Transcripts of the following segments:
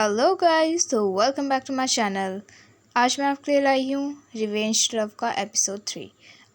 Hello guys, तो welcome back to my channel. आज मैं आपके लिए लाई हूँ रिवेंज लव का एपिसोड 3।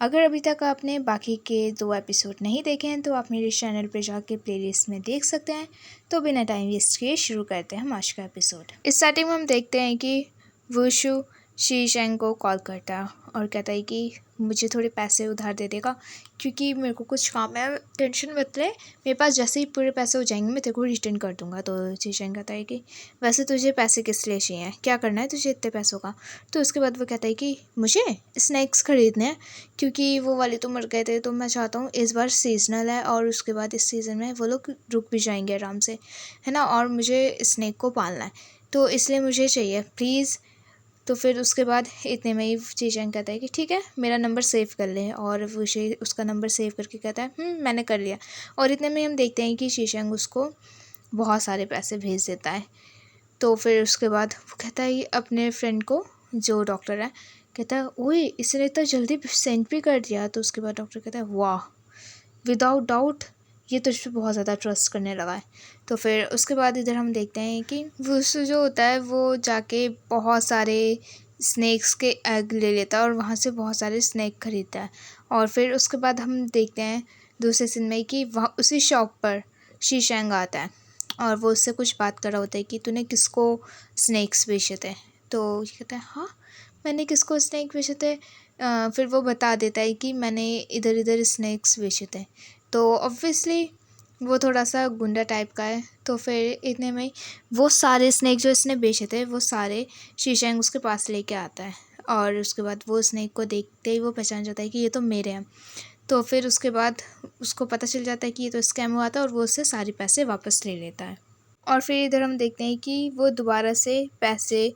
अगर अभी तक आपने बाकी के 2 एपिसोड नहीं देखे हैं तो आप मेरे चैनल पर जाके प्लेलिस्ट में देख सकते हैं। तो बिना टाइम वेस्ट किए शुरू करते हैं हम आज का एपिसोड। इस स्टार्टिंग में हम देखते हैं कि वुशु शी शेंग को कॉल करता है और कहता है कि मुझे थोड़े पैसे उधार दे देगा क्योंकि मेरे को कुछ काम है। टेंशन मत ले, मेरे पास जैसे ही पूरे पैसे हो जाएंगे मैं तेरे को रिटर्न कर दूंगा। तो शी शेंग कहता है कि वैसे तुझे पैसे किस लिए चाहिए, क्या करना है तुझे इतने पैसों का। तो उसके बाद वो कहता है कि मुझे स्नैक्स खरीदने हैं क्योंकि वो वाले तो मर गए थे, तो मैं चाहता हूँ इस बार सीजनल है और उसके बाद इस सीज़न में वो लोग रुक भी जाएंगे आराम से, है ना, और मुझे स्नैक को पालना है तो इसलिए मुझे चाहिए प्लीज़। तो फिर उसके बाद इतने में ही चीचेंग कहता है कि ठीक है मेरा नंबर सेव कर ले, और वो उसका नंबर सेव करके कहता है मैंने कर लिया। और इतने में हम देखते हैं कि चीचेंग उसको बहुत सारे पैसे भेज देता है। तो फिर उसके बाद वो कहता है अपने फ्रेंड को जो डॉक्टर है, कहता है ओए इसने इतना जल्दी सेंड भी कर दिया। तो उसके बाद डॉक्टर कहता है वाह, विदाउट डाउट ये तुझ पे बहुत ज़्यादा ट्रस्ट करने लगा है। तो फिर उसके बाद इधर हम देखते हैं कि वो जो होता है वो जाके बहुत सारे स्नैक्स के एग ले लेता है और वहाँ से बहुत सारे स्नैक खरीदता है। और फिर उसके बाद हम देखते हैं दूसरे सीन में कि वहाँ उसी शॉप पर शी शेंग आता है और वो उससे कुछ बात कर रहा होता है कि तूने किसको स्नैक्स बेचे थे। तो ये कहता है हाँ मैंने किसको स्नैक बेचे थे। फिर वो बता देता है कि मैंने इधर इधर स्नैक्स बेचे थे। तो ऑब्वियसली वो थोड़ा सा गुंडा टाइप का है। तो फिर इतने में वो सारे स्नैक जो इसने बेचे थे वो सारे शीशेंग उसके पास लेके आता है। और उसके बाद वो स्नैक को देखते ही वो पहचान जाता है कि ये तो मेरे हैं। तो फिर उसके बाद उसको पता चल जाता है कि ये तो स्कैम हुआ था और वो उससे सारे पैसे वापस ले लेता है। और फिर इधर हम देखते हैं कि वो दोबारा से पैसे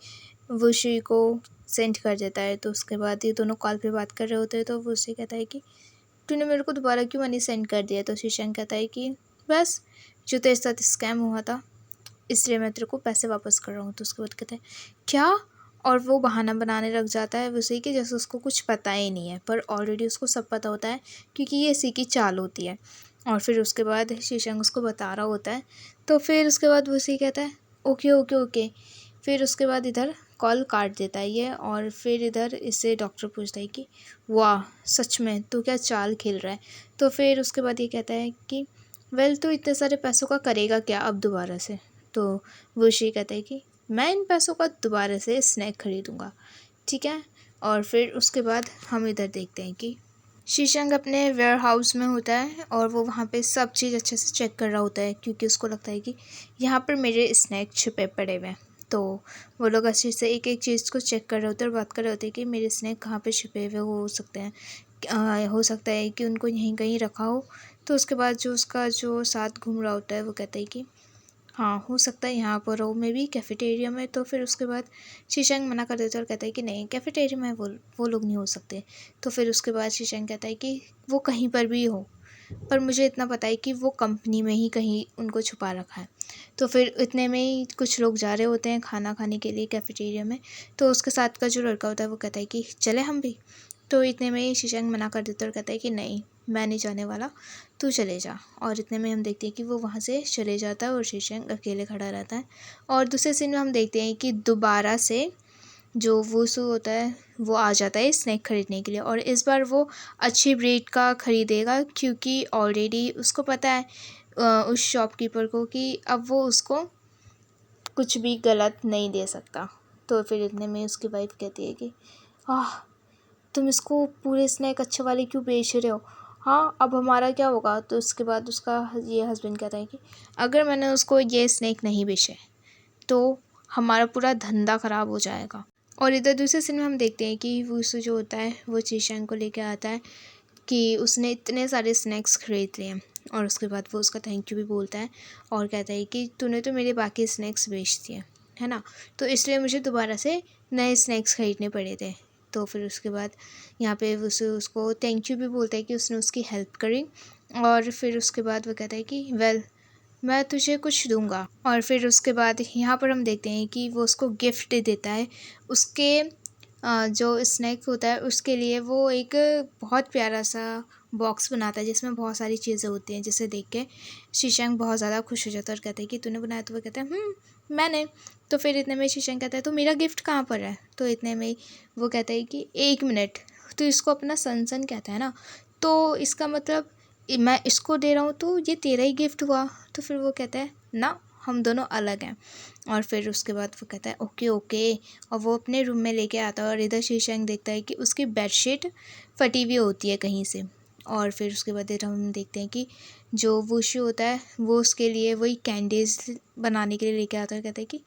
वुशी को सेंड कर देता है। तो उसके बाद ये दोनों कॉल पे बात कर रहे होते हैं। तो वो उससे कहता है कि तूने मेरे को दोबारा क्यों मनी सेंड कर दिया। तो शीशंग कहता है कि बस जो तेरे साथ स्कैम हुआ था इसलिए मैं तेरे को पैसे वापस कर रहा हूँ। तो उसके बाद कहता है क्या, और वो बहाना बनाने लग जाता है वैसे कि जैसे उसको कुछ पता ही नहीं है, पर ऑलरेडी उसको सब पता होता है क्योंकि ये इसी की चाल होती है। और फिर उसके बाद शीशंग उसको बता रहा होता है। तो फिर उसके बाद वो उसे कहता है ओके ओके ओके। फिर उसके बाद इधर कॉल काट देता है ये। और फिर इधर इससे डॉक्टर पूछता है कि वाह सच में तू क्या चाल खेल रहा है। तो फिर उसके बाद ये कहता है कि वेल तू इतने सारे पैसों का करेगा क्या अब दोबारा से। तो वो ये कहता है कि मैं इन पैसों का दोबारा से स्नैक खरीदूँगा, ठीक है। और फिर उसके बाद हम इधर देखते हैं कि शीशंग अपने वेयर हाउस में होता है और वो वहाँ पे सब चीज़ अच्छे से चेक कर रहा होता है क्योंकि उसको लगता है कि यहाँ पर मेरे स्नैक छुपे पड़े हुए हैं। तो वो लोग अच्छे से एक एक चीज़ को चेक कर रहे होते हैं और बात कर रहे होते हैं कि मेरे स्नैक कहाँ पे छुपे हुए हो सकते हैं। हो सकता है कि उनको यहीं कहीं रखा हो। तो उसके बाद जो उसका जो साथ घूम रहा होता है वो कहता है कि हाँ हो सकता है यहाँ पर हो, मे बी कैफ़ेटेरिया में। तो फिर उसके बाद शीशंग मना कर देता है और कहता है कि नहीं कैफ़ेटेरिया में वो लोग नहीं हो सकते। तो फिर उसके बाद शीशंग कहता है कि वो कहीं पर भी हो, पर मुझे इतना पता है कि वो कंपनी में ही कहीं उनको छुपा रखा है। तो फिर इतने में ही कुछ लोग जा रहे होते हैं खाना खाने के लिए कैफ़ेटेरिया में। तो उसके साथ का जो लड़का होता है वो कहता है कि चले हम भी। तो इतने में ही शीशंग मना कर देता है और कहता है कि नहीं मैं नहीं जाने वाला, तू चले जा। और इतने में हम देखते हैं कि वो वहाँ से चले जाता है और शीशंग अकेले खड़ा रहता है। और दूसरे सीन में हम देखते हैं कि दोबारा से जो वुसु होता है वो आ जाता है स्नैक खरीदने के लिए। और इस बार वो अच्छी ब्रीड का खरीदेगा क्योंकि ऑलरेडी उसको पता है उस शॉपकीपर को कि अब वो उसको कुछ भी गलत नहीं दे सकता। तो फिर इतने में उसकी वाइफ कहती है कि आह तुम इसको पूरे स्नैक अच्छे वाले क्यों बेच रहे हो, हाँ अब हमारा क्या होगा। तो उसके बाद उसका ये हस्बैंड कहता है कि अगर मैंने उसको ये स्नैक नहीं बेचे तो हमारा पूरा धंधा ख़राब हो जाएगा। और इधर दूसरे सीन में हम देखते हैं कि वुसु जो होता है वो चीशंग को लेकर आता है कि उसने इतने सारे स्नैक्स खरीद लिए हैं। और उसके बाद वो उसका थैंक यू भी बोलता है और कहता है कि तूने तो मेरे बाकी स्नैक्स बेच दिए है ना, तो इसलिए मुझे दोबारा से नए स्नैक्स खरीदने पड़े थे। तो फिर उसके बाद यहाँ पे उसको थैंक यू भी बोलता है कि उसने उसकी हेल्प करी। और फिर उसके बाद वो कहता है कि वेल मैं तुझे कुछ दूंगा। और फिर उसके बाद यहाँ पर हम देखते हैं कि वो उसको गिफ्ट देता है। उसके जो स्नैक होता है उसके लिए वो एक बहुत प्यारा सा बॉक्स बनाता है जिसमें बहुत सारी चीज़ें होती हैं, जिसे देख के शीशंग बहुत ज़्यादा खुश हो जाता है और कहता है कि तूने बनाया। तो वो कहता है मैंने। तो फिर इतने में शीशंग कहता है तो मेरा गिफ्ट कहाँ पर है? तो इतने में वो कहता है कि 1 मिनट, तो इसको अपना सन सन कहता है ना, तो इसका मतलब मैं इसको दे रहा हूँ तो ये तेरा ही गिफ्ट हुआ। तो फिर वो कहता है ना, हम दोनों अलग हैं। और फिर उसके बाद वो कहता है ओके ओके, और वो अपने रूम में लेके आता है। और इधर शीशंग देखता है कि उसकी बेडशीट फटी हुई होती है कहीं से। और फिर उसके बाद इधर हम देखते हैं कि जो वुशु होता है वो उसके लिए वही कैंडीज़ बनाने के लिए लेके आता है। कहता है कि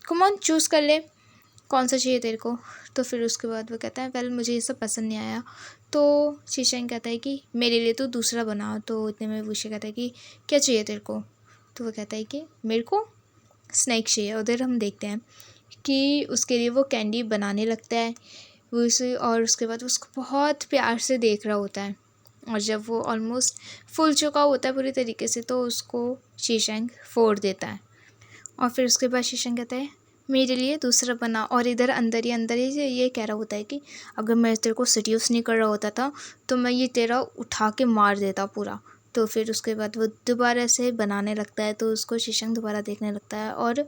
कम ऑन चूज़ कर ले, कौन सा चाहिए तेरे को? तो फिर उसके बाद वो कहता है वेल मुझे ये सब पसंद नहीं आया। तो शीशंग कहता है कि मेरे लिए तो दूसरा बना। तो इतने में वुशु कहता है कि क्या चाहिए तेरे को? तो वो कहता है कि मेरे को स्नैक चाहिए। उधर हम देखते हैं कि उसके लिए वो कैंडी बनाने लगता है वुशु, और उसके बाद उसको बहुत प्यार से देख रहा होता है। और जब वो ऑलमोस्ट फूल चुका होता है पूरी तरीके से, तो उसको शीशंग फोड़ देता है। और फिर उसके बाद शीशंग कहता है मेरे लिए दूसरा बना। और इधर अंदर ही से ये कह रहा होता है कि अगर मैं तेरे को सीरियस नहीं कर रहा होता था तो मैं ये तेरा उठा के मार देता पूरा। तो फिर उसके बाद वो दोबारा से बनाने लगता है, तो उसको शीशंग दोबारा देखने लगता है और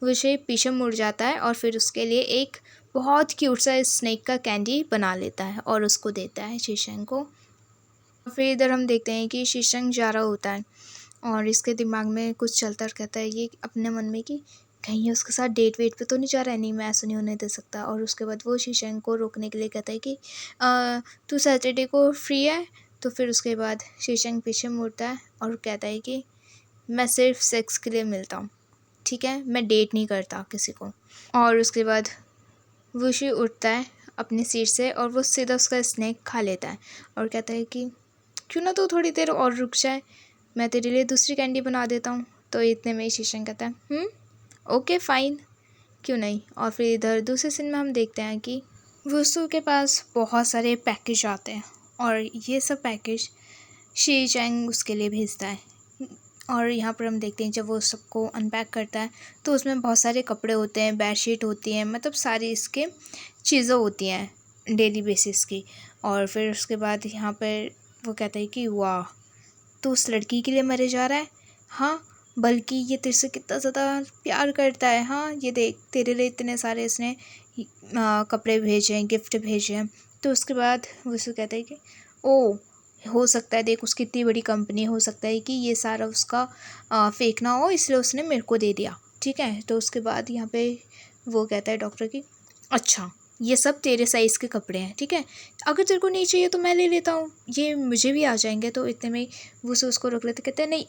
वो उसे पीछे मुड़ जाता है और फिर उसके लिए एक बहुत क्यूट सा स्नेक का कैंडी बना लेता है और उसको देता है शीशंग को। फिर इधर हम देखते हैं कि शीशंग जा रहा होता है और इसके दिमाग में कुछ चलता रहता है ये अपने मन में कि कहीं ये उसके साथ डेट वेट पे तो नहीं जा रहा है, नहीं मैं ऐसा नहीं होने दे सकता। और उसके बाद वो शीशंग को रोकने के लिए कहता है कि तू सैटरडे को फ्री है? तो फिर उसके बाद शीशंग पीछे मुड़ता है और कहता है कि मैं सिर्फ सेक्स के लिए मिलता हूँ, ठीक है, मैं डेट नहीं करता किसी को। और उसके बाद वुशी उठता है अपनी सीट से और वो सीधा उसका स्नैक खा लेता है और कहता है कि क्यों ना तो थोड़ी देर और रुक जाए, मैं तेरे लिए दूसरी कैंडी बना देता हूँ। तो इतने में शीशंग कहता है ओके फ़ाइन, क्यों नहीं। और फिर इधर दूसरे सीन में हम देखते हैं कि वुसू के पास बहुत सारे पैकेज आते हैं और ये सब पैकेज शी चैंग उसके लिए भेजता है। और यहाँ पर हम देखते हैं जब वो सबको अनपैक करता है तो उसमें बहुत सारे कपड़े होते हैं, बेडशीट होती हैं, मतलब सारी इसके चीज़ें होती हैं डेली बेसिस की। और फिर उसके बाद यहाँ पर वो कहता है कि वाह, तो उस लड़की के लिए मरे जा रहा है, हाँ, बल्कि ये तेरे से कितना ज़्यादा प्यार करता है, हाँ ये देख तेरे लिए इतने सारे इसने कपड़े भेजे हैं, गिफ्ट भेजे हैं। तो उसके बाद वो उसको कहता है कि ओ, हो सकता है देख उसकी इतनी बड़ी कंपनी, हो सकता है कि ये सारा उसका फेक ना हो, इसलिए उसने मेरे को दे दिया, ठीक है। तो उसके बाद यहाँ पे वो कहता है डॉक्टर की अच्छा ये सब तेरे साइज़ के कपड़े हैं, ठीक है, अगर तेरे को नहीं चाहिए तो मैं ले लेता हूँ, ये मुझे भी आ जाएंगे। तो इतने में वो से उसको रोक लेते, कहते हैं नहीं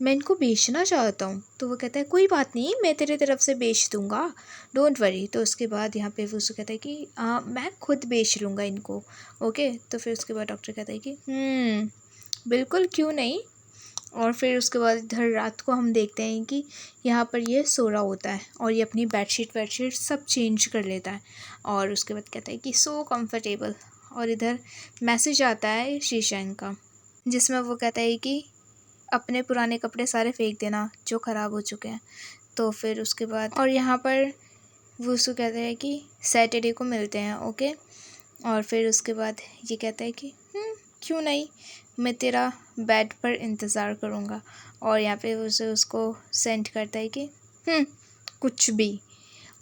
मैं इनको बेचना चाहता हूँ। तो वो कहता है कोई बात नहीं, मैं तेरे तरफ से बेच दूँगा, डोंट वरी। तो उसके बाद यहाँ पे वो उसको कहता है कि मैं खुद बेच लूँगा इनको, ओके। तो फिर उसके बाद डॉक्टर कहता है कि बिल्कुल क्यों नहीं। और फिर उसके बाद इधर रात को हम देखते हैं कि यहाँ पर ये सो रहा होता है और ये अपनी बेडशीट सब चेंज कर लेता है और उसके बाद कहता है कि सो कंफर्टेबल। और इधर मैसेज आता है शीशंग का जिसमें वो कहता है कि अपने पुराने कपड़े सारे फेंक देना जो ख़राब हो चुके हैं। तो फिर उसके बाद और यहाँ पर वो उसको कहता है कि सैटरडे को मिलते हैं, ओके। और फिर उसके बाद ये कहता है कि क्यों नहीं, मैं तेरा बेड पर इंतज़ार करूँगा। और यहाँ पे उसे उसको सेंड करता है कि कुछ भी।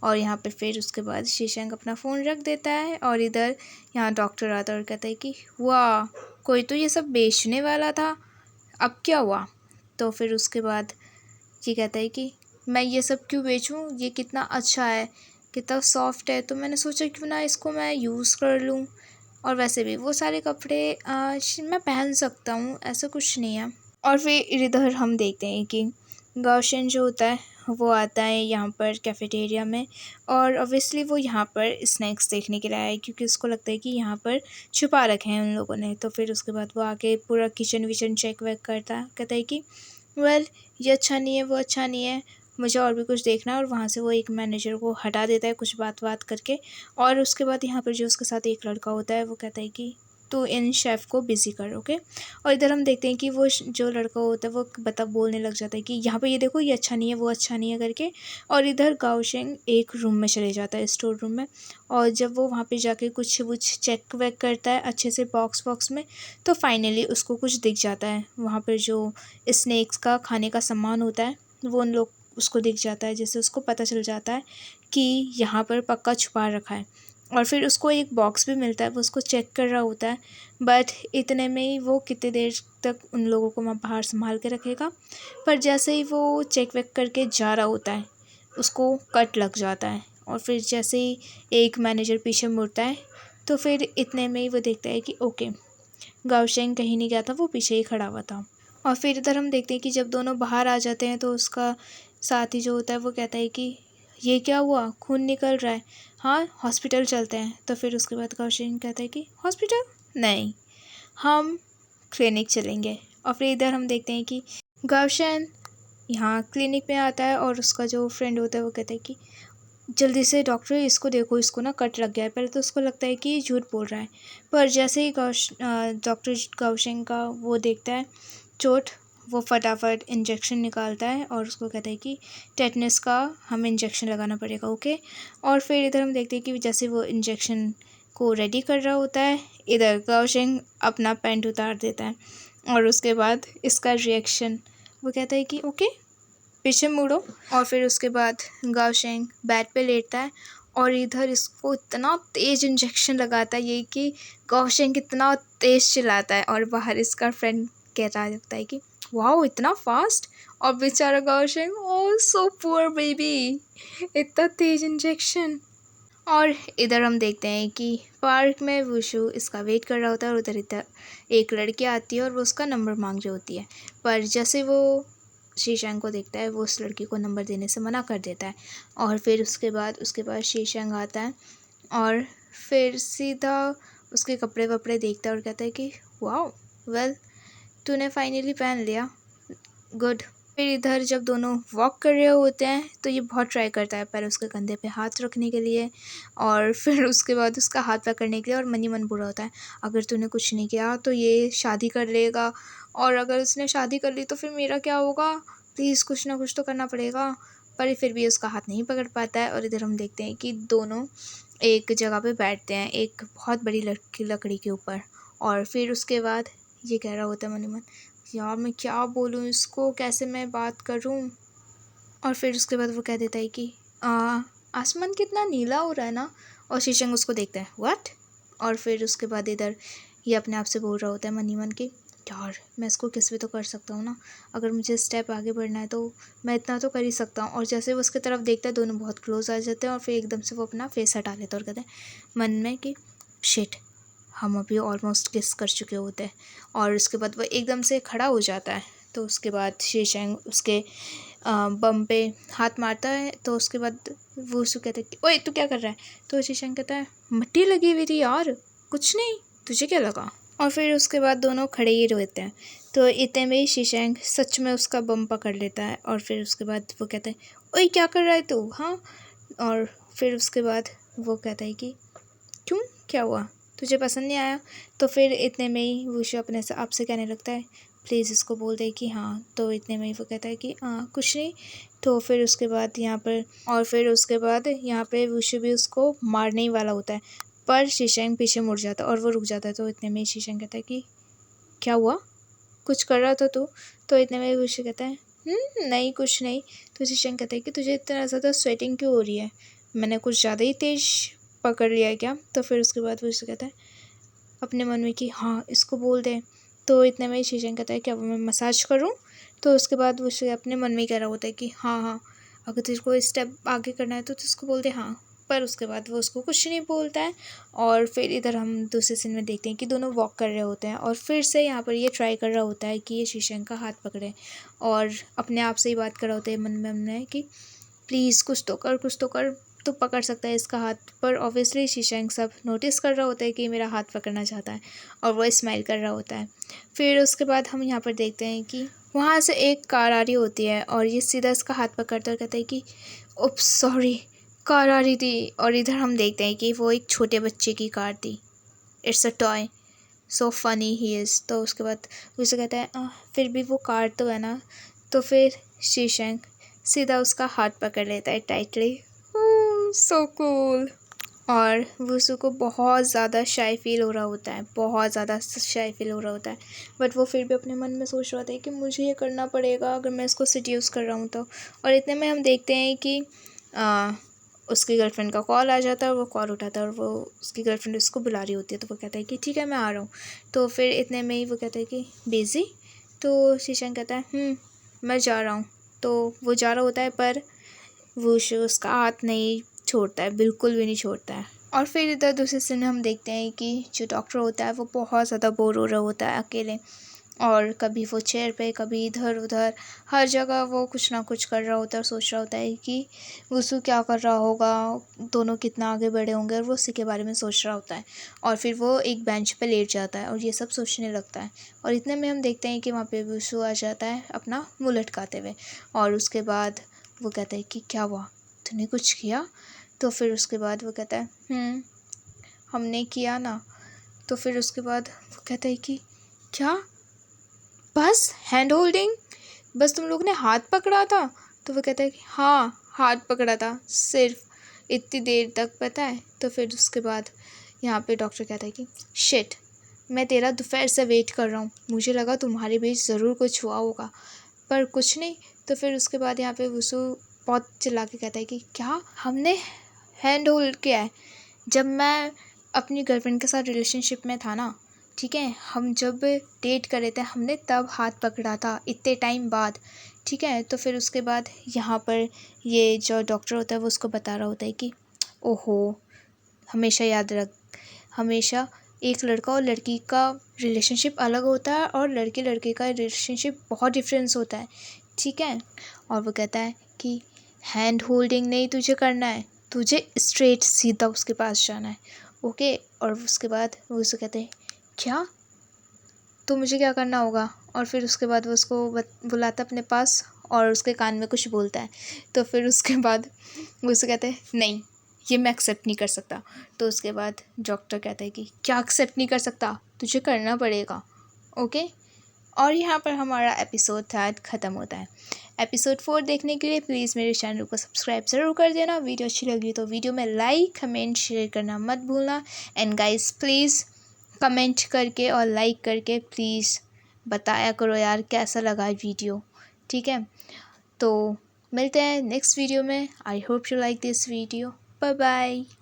और यहाँ पे फिर उसके बाद शीशंग अपना फ़ोन रख देता है और इधर यहाँ डॉक्टर आता है और कहता है कि वाह, कोई तो ये सब बेचने वाला था, अब क्या हुआ। तो फिर उसके बाद ये कहता है कि मैं ये सब क्यों बेचूं, ये कितना अच्छा है, कितना सॉफ्ट है, तो मैंने सोचा क्यों ना इसको मैं यूज़ कर लूँ। और वैसे भी वो सारे कपड़े मैं पहन सकता हूँ, ऐसा कुछ नहीं है। और फिर इधर हम देखते हैं कि गाओशन जो होता है वो आता है यहाँ पर कैफ़ेटेरिया में और ऑब्वियसली वो यहाँ पर स्नैक्स देखने के लिए आया है क्योंकि उसको लगता है कि यहाँ पर छुपा रखे हैं उन लोगों ने। तो फिर उसके बाद वो आके पूरा किचन विचन चेक वेक करता है, कहता है कि वेल ये अच्छा नहीं है, वो अच्छा नहीं है, मुझे और भी कुछ देखना है। और वहाँ से वो एक मैनेजर को हटा देता है कुछ बात करके। और उसके बाद यहाँ पर जो उसके साथ एक लड़का होता है वो कहता है कि तू इन शेफ़ को बिज़ी कर, ओके। और इधर हम देखते हैं कि वो जो लड़का होता है वो बोलने लग जाता है कि यहाँ पे ये देखो ये अच्छा नहीं है, वो अच्छा नहीं है करके। और इधर गाओशेंग एक रूम में चले जाता है, स्टोर रूम में। और जब वो वहाँ पे जाके कुछ चेक वेक करता है अच्छे से बॉक्स में, तो फाइनली उसको कुछ दिख जाता है। वहाँ पर जो स्नैक्स का खाने का सामान होता है वो उन लोग उसको दिख जाता है, जैसे उसको पता चल जाता है कि यहाँ पर पक्का छुपा रखा है। और फिर उसको एक बॉक्स भी मिलता है, वो उसको चेक कर रहा होता है, बट इतने में ही वो कितने देर तक उन लोगों को वहाँ बाहर संभाल के रखेगा। पर जैसे ही वो चेक वेक करके जा रहा होता है, उसको कट लग जाता है। और फिर जैसे ही एक मैनेजर पीछे मुड़ता है, तो फिर इतने में ही वो देखता है कि ओके, गाओशेंग कहीं नहीं गया था, वो पीछे ही खड़ा हुआ था। और फिर इधर हम देखते हैं कि जब दोनों बाहर आ जाते हैं, तो उसका साथी जो होता है वो कहता है कि ये क्या हुआ, खून निकल रहा है, हाँ हॉस्पिटल चलते हैं। तो फिर उसके बाद गाओशेंग कहता है कि हॉस्पिटल नहीं, हम क्लिनिक चलेंगे। और फिर इधर हम देखते हैं कि गाओशेंग यहाँ क्लिनिक में आता है, और उसका जो फ्रेंड होता है वो कहता है कि जल्दी से डॉक्टर इसको देखो, इसको ना कट लग गया है। पहले तो उसको लगता है कि ये झूठ बोल रहा है, पर जैसे ही डॉक्टर गाओशेंग का वो देखता है चोट, वो फटाफट इंजेक्शन निकालता है और उसको कहता है कि टेटनस का हमें इंजेक्शन लगाना पड़ेगा, ओके। और फिर इधर हम देखते हैं कि जैसे वो इंजेक्शन को रेडी कर रहा होता है, इधर गाओशेंग अपना पैंट उतार देता है, और उसके बाद इसका रिएक्शन, वो कहता है कि ओके पीछे मुड़ो। और फिर उसके बाद गाओशेंग बेड पे लेटता है, और इधर इसको इतना तेज़ इंजेक्शन लगाता है ये कि गाओशेंग इतना तेज़ चिल्लाता है, और बाहर इसका फ्रेंड कह रहा होता है कि वाओ इतना फास्ट। और बेचारा गाओशेंग, ओह सो पुअर बेबी, इतना तेज़ इंजेक्शन। और इधर हम देखते हैं कि पार्क में वुशु इसका वेट कर रहा होता है, और उधर इधर एक लड़की आती है और वो उसका नंबर मांग रही होती है। पर जैसे वो शीशंग को देखता है, वो उस लड़की को नंबर देने से मना कर देता है। और फिर उसके बाद शीशंग आता है, और फिर सीधा उसके कपड़े वपड़े देखता है और कहता है कि वाओ वेल, तूने फाइनली पहन लिया, गुड। फिर इधर जब दोनों वॉक कर रहे होते हैं, तो ये बहुत ट्राई करता है पर उसके कंधे पे हाथ रखने के लिए, और फिर उसके बाद उसका हाथ पकड़ने के लिए, और मन ही मन बुरा होता है, अगर तूने कुछ नहीं किया तो ये शादी कर लेगा, और अगर उसने शादी कर ली तो फिर मेरा क्या होगा, प्लीज़ कुछ ना कुछ तो करना पड़ेगा। पर फिर भी उसका हाथ नहीं पकड़ पाता है। और इधर हम देखते हैं कि दोनों एक जगह पे बैठते हैं, एक बहुत बड़ी लकड़ी के ऊपर, और फिर उसके बाद ये कह रहा होता है मन ही मन, यार मैं क्या बोलूँ इसको, कैसे मैं बात करूँ। और फिर उसके बाद वो कह देता है कि आसमान कितना नीला हो रहा है ना। और शीशंग उसको देखता है, व्हाट। और फिर उसके बाद इधर ये अपने आप से बोल रहा होता है मन ही मन कि यार मैं इसको किस भी तो कर सकता हूँ ना, अगर मुझे स्टेप आगे बढ़ना है तो मैं इतना तो कर ही सकता हूँ। और जैसे वो उसकी तरफ देखता है, दोनों बहुत क्लोज आ जाते हैं, और फिर एकदम से वो अपना फेस हटा लेता है और कहते हैं मन में कि शिट, हम अभी ऑलमोस्ट किस कर चुके होते हैं। और उसके बाद वो एकदम से खड़ा हो जाता है। तो उसके बाद शीशंग उसके बम पे हाथ मारता है। तो उसके बाद वो उसको कहता है कि ओए तू क्या कर रहा है। तो शीशंग कहता है मिट्टी लगी हुई थी यार, कुछ नहीं, तुझे क्या लगा। और फिर उसके बाद दोनों खड़े ही रहते हैं। तो इतने में ही शीशंग सच में उसका बम पकड़ लेता है। और फिर उसके बाद वो कहता है ओए क्या कर रहा है तू, हाँ। और फिर उसके बाद वो कहता है कि क्यों, क्या हुआ, तुझे पसंद नहीं आया। तो फिर इतने में ही वुशु अपने से आपसे कहने लगता है प्लीज़ इसको बोल दे कि हाँ। तो इतने में ही वो कहता है कि हाँ कुछ नहीं। तो फिर उसके बाद यहाँ पर, और फिर उसके बाद यहाँ पे वुशु भी उसको मारने ही वाला होता है, पर शीशंग पीछे मुड़ जाता है और वो रुक जाता है। तो इतने में ही शीशंग कहता है कि क्या हुआ, कुछ कर रहा था तू। तो इतने में वुशु कहता है नहीं कुछ नहीं। तो शीशंग कहता है कि तुझे इतना ज़्यादा स्वेटिंग क्यों हो रही है, मैंने कुछ ज़्यादा ही तेज़ पकड़ लिया है क्या। तो फिर उसके बाद वो उससे कहता है अपने मन में कि हाँ इसको बोल दे। तो इतने में ही शीशंग कहता है कि अब मैं मसाज करूँ। तो उसके बाद वो उसे अपने मन में ही कह रहा होता है कि हाँ हाँ, अगर तेरे को स्टेप आगे करना है तो उसको बोल दे हाँ। पर उसके बाद वो उसको कुछ नहीं बोलता है। और फिर इधर हम दूसरे सीन में देखते हैं कि दोनों वॉक कर रहे होते हैं, और फिर से यहाँ पर ये ट्राई कर रहा होता है कि ये शीशंग का हाथ पकड़े, और अपने आप से ही बात कर रहा होता है मन में कि प्लीज़ कुछ तो कर, कुछ तो कर, तो पकड़ सकता है इसका हाथ। पर ऑब्वियसली शीशंग सब नोटिस कर रहा होता है कि मेरा हाथ पकड़ना चाहता है, और वो स्माइल कर रहा होता है। फिर उसके बाद हम यहाँ पर देखते हैं कि वहाँ से एक कार आ रही होती है, और ये सीधा इसका हाथ पकड़ता है और कहता है कि ओप्स सॉरी, कार आ रही थी। और इधर हम देखते हैं कि वो एक छोटे बच्चे की कार थी, it's a toy, so funny he is. तो उसके बाद उसे कहता है फिर भी वो कार तो है ना। तो फिर शीशंग सीधा उसका हाथ पकड़ लेता है टाइटली, सो कूल। और वुसू को बहुत ज़्यादा शाय फील हो रहा होता है, बहुत ज़्यादा शाय फील हो रहा होता है। बट वो फिर भी अपने मन में सोच रहा होता है कि मुझे ये करना पड़ेगा अगर मैं इसको सेड्यूस कर रहा हूँ तो। और इतने में हम देखते हैं कि उसकी गर्लफ्रेंड का कॉल आ जाता है और वो कॉल उठाता है और वो उसकी गर्लफ्रेंड उसको बुला रही होती है। तो वो कहता है कि ठीक है मैं आ रहा हूँ। तो फिर इतने में ही वो कहता है कि बिज़ी। तो शीशंग कहता है मैं जा रहा हूँ। तो वो जा रहा होता है पर वुशु उसका हाथ नहीं छोड़ता है, बिल्कुल भी नहीं छोड़ता है। और फिर इधर दूसरे सीन में हम देखते हैं कि जो डॉक्टर होता है वो बहुत ज़्यादा बोर हो रहा होता है अकेले। और कभी वो चेयर पे, कभी इधर उधर, हर जगह वो कुछ ना कुछ कर रहा होता है और सोच रहा होता है कि वुसु क्या कर रहा होगा, दोनों कितना आगे बढ़े होंगे, और वो उसी के बारे में सोच रहा होता है। और फिर वो एक बेंच पे लेट जाता है और ये सब सोचने लगता है। और इतने में हम देखते हैं कि वहाँ पे वुसु आ जाता है अपना मुँह लटकाते हुए। और उसके बाद वो कहता है कि क्या हुआ, तूने कुछ किया? तो फिर उसके बाद वो कहता है हमने किया ना। तो फिर उसके बाद वो कहता है कि क्या, बस हैंड होल्डिंग, बस तुम लोग ने हाथ पकड़ा था? तो वो कहता है कि हाँ हाथ पकड़ा था, सिर्फ इतनी देर तक, पता है। तो फिर उसके बाद यहाँ पे डॉक्टर कहता है कि शिट, मैं तेरा दोपहर से वेट कर रहा हूँ, मुझे लगा तुम्हारे बीच ज़रूर कुछ हुआ होगा, पर कुछ नहीं। तो फिर उसके बाद यहाँ पे वुसु बहुत चिल्ला के कहता है कि क्या, हमने हैंड होल्ड किया है? जब मैं अपनी गर्लफ्रेंड के साथ रिलेशनशिप में था ना, ठीक है, हम जब डेट कर रहे थे हमने तब हाथ पकड़ा था, इतने टाइम बाद, ठीक है। तो फिर उसके बाद यहाँ पर ये जो डॉक्टर होता है वो उसको बता रहा होता है कि ओहो, हमेशा याद रख, हमेशा एक लड़का और लड़की का रिलेशनशिप अलग होता है और लड़के लड़के का रिलेशनशिप बहुत डिफरेंस होता है, ठीक है। और वो कहता है कि हैंड होल्डिंग नहीं तुझे करना है, तुझे स्ट्रेट सीधा उसके पास जाना है, ओके। और उसके बाद वो उसे कहते हैं क्या, तो मुझे क्या करना होगा? और फिर उसके बाद वो उसको बुलाता है अपने पास और उसके कान में कुछ बोलता है। तो फिर उसके बाद वो उसे कहते हैं नहीं, ये मैं एक्सेप्ट नहीं कर सकता। तो उसके बाद डॉक्टर कहता है कि क्या एक्सेप्ट नहीं कर सकता, तुझे करना पड़ेगा, ओके। और यहाँ पर हमारा एपिसोड 3 ख़त्म होता है। एपिसोड 4 देखने के लिए प्लीज़ मेरे चैनल को सब्सक्राइब ज़रूर कर देना। वीडियो अच्छी लगी तो वीडियो में लाइक कमेंट शेयर करना मत भूलना। एंड गाइस प्लीज़ कमेंट करके और लाइक करके प्लीज़ बताया करो यार कैसा लगा वीडियो, ठीक है। तो मिलते हैं नेक्स्ट वीडियो में। I hope you like this video. Bye bye.